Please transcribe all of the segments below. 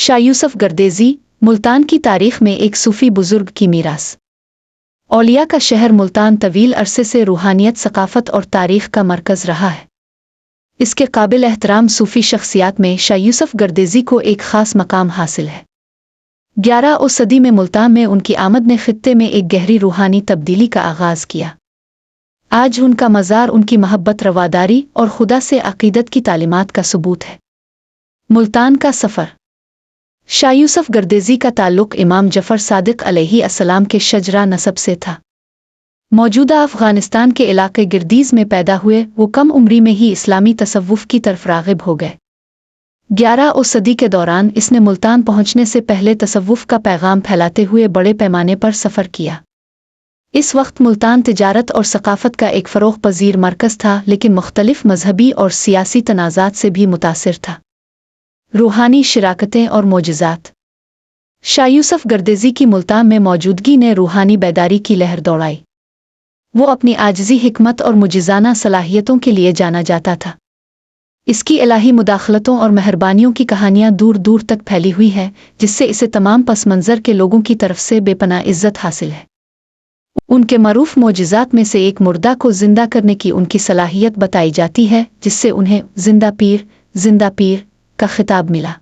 शाह यूसुफ गर्देजी, मुल्तान की तारीख में एक सूफी बुजुर्ग की मीरास। औलिया का शहर मुल्तान तवील अरसे से रूहानियत, सकाफत और तारीख का मरकज़ रहा है। इसके काबिल एहतराम सूफी शख्सियात में शाह यूसुफ गर्देजी को एक ख़ास मकाम हासिल है। 11वीं सदी में मुल्तान में उनकी आमद ने खित्ते में एक गहरी रूहानी तब्दीली का आगाज़ किया। आज उनका मज़ार उनकी मोहब्बत, रवादारी और खुदा से अक़ीदत की तालीमात का सबूत है। मुल्तान का सफ़र। शाह यूसुफ गर्देजी का ताल्लुक़ इमाम जफ़र सादिक़ अलैहिस्सलाम के शजरा नसब से था। मौजूदा अफ़ग़ानिस्तान के इलाके गिरदीज़ में पैदा हुए वो कम उम्री में ही इस्लामी तसव्वुफ़ की तरफ राग़िब हो गए। 11वीं सदी के दौरान इसने मुल्तान पहुँचने से पहले तसव्वुफ़ का पैगाम फैलाते हुए बड़े पैमाने पर सफ़र किया। इस वक्त मुल्तान तिजारत और सकाफ़त का एक फ़रोग़ पज़ीर मरकज़ था, लेकिन मुख्तलिफ़ मजहबी और सियासी तनाज़ात से भी मुतासिर था। रूहानी शिराकतें और मोजिज़ात। शाह यूसुफ गर्देजी की मुल्तान में मौजूदगी ने रूहानी बेदारी की लहर दौड़ाई। वो अपनी आजिज़ी, हिकमत और मुजिज़ाना सलाहियतों के लिए जाना जाता था। इसकी इलाही मुदाखलतों और मेहरबानियों की कहानियाँ दूर दूर तक फैली हुई है, जिससे इसे तमाम पस मंज़र के लोगों की तरफ से बेपनाह इज़्ज़त हासिल है। उनके मरूफ मोजिज़ात में से एक मुर्दा को जिंदा करने की उनकी सलाहियत बताई जाती है, जिससे उन्हें जिंदा पीर का खिताब मिला।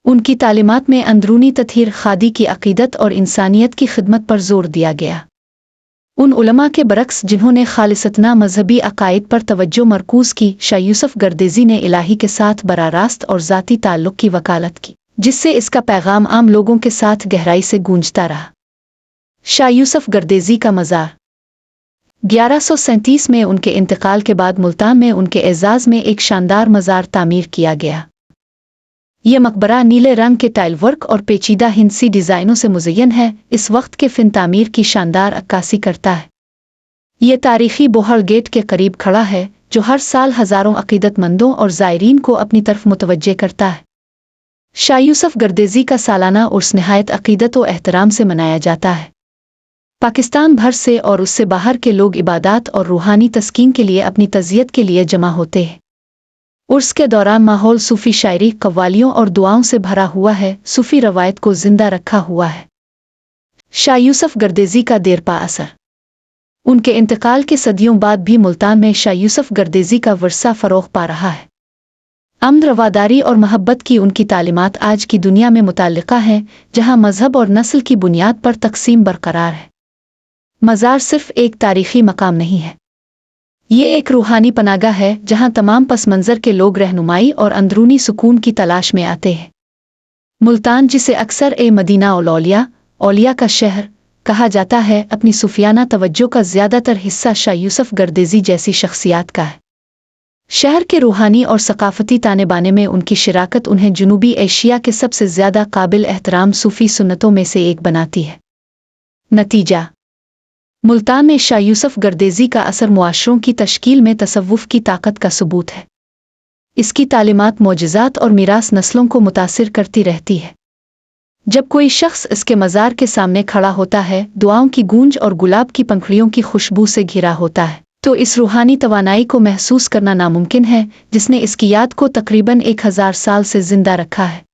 उनकी तालीमात में अंदरूनी तत्हीर, खादी की अक़ीदत और इंसानियत की खिदमत पर जोर दिया गया। उन उलमा के बरक्स जिन्होंने खालिसतना मजहबी अक़ाइद पर तवज्जो मरकूज़ की, शाह यूसुफ गर्देजी ने इलाही के साथ बराह रास्त और ज़ाती ताल्लुक़ की वकालत की, जिससे इसका पैगाम आम लोगों के साथ गहराई से गूंजता रहा। शाह यूसुफ गर्देजी का मज़ार। 1137 में उनके इंतकाल के बाद मुल्तान में उनके एज़ाज़ में एक शानदार मज़ार तामीर किया गया। ये मकबरा नीले रंग के टाइल वर्क और पेचीदा हिंसी डिज़ाइनों से मुज़य्यन है। इस वक्त के फ़िन तामीर की शानदार अक्कासी करता है। ये तारीख़ी बोहड़ गेट के करीब खड़ा है, जो हर साल हज़ारों अक़ीदतमंदों और ज़ायरीन को अपनी तरफ मुतवज्जे करता है। शाह यूसुफ गर्देजी का सालाना उर्स नहायत अक़ीदत व एहतराम से मनाया जाता है। पाकिस्तान भर से और उससे बाहर के लोग इबादत और रूहानी तस्कीन के लिए अपनी तज़ियत के लिए जमा होते हैं। उर्स के दौरान माहौल सूफ़ी शायरी, कव्वालियों और दुआओं से भरा हुआ है। सूफ़ी रवायत को जिंदा रखा हुआ है। शाह यूसुफ गर्देजी का देरपा असर। उनके इंतकाल के सदियों बाद भी मुल्तान में शाह यूसुफ गर्देजी का वर्सा फ़रोग़ पा रहा है। अमन, रवादारी और मोहब्बत की उनकी तालीमात आज की दुनिया में मुतल्लिक़ा हैं, जहाँ मज़हब और नस्ल की बुनियाद पर तक़सीम बरकरार है। मज़ार सिर्फ़ एक तारीख़ी मकाम नहीं है, ये एक रूहानी पनागाह है, जहाँ तमाम पस मंज़र के लोग रहनुमाई और अंदरूनी सुकून की तलाश में आते हैं। मुल्तान, जिसे अक्सर मदीना औलिया का शहर कहा जाता है, अपनी सूफियाना तवज्जो का ज़्यादातर हिस्सा शाह यूसुफ गर्देजी जैसी शख्सियात का है। शहर के रूहानी और सकाफ़ती ताने बाने में उनकी शिराकत उन्हें जनूबी एशिया के सबसे ज़्यादा काबिल एहतराम सूफ़ी सुन्नतों में से एक बनाती है। नतीजा: मुल्तान में शाह यूसुफ गर्देजी का असर मुआशरों की तश्कील में तसव्वुफ़ की ताकत का सबूत है। इसकी तालीमात, मोजिज़ात और मीरास नस्लों को मुतासिर करती रहती है। जब कोई शख्स इसके मज़ार के सामने खड़ा होता है, दुआओं की गूंज और गुलाब की पंखुड़ियों की खुशबू से घिरा होता है, तो इस रूहानी तवानाई को महसूस करना नामुमकिन है, जिसने इसकी याद को तकरीबन 1000 साल से जिंदा रखा है।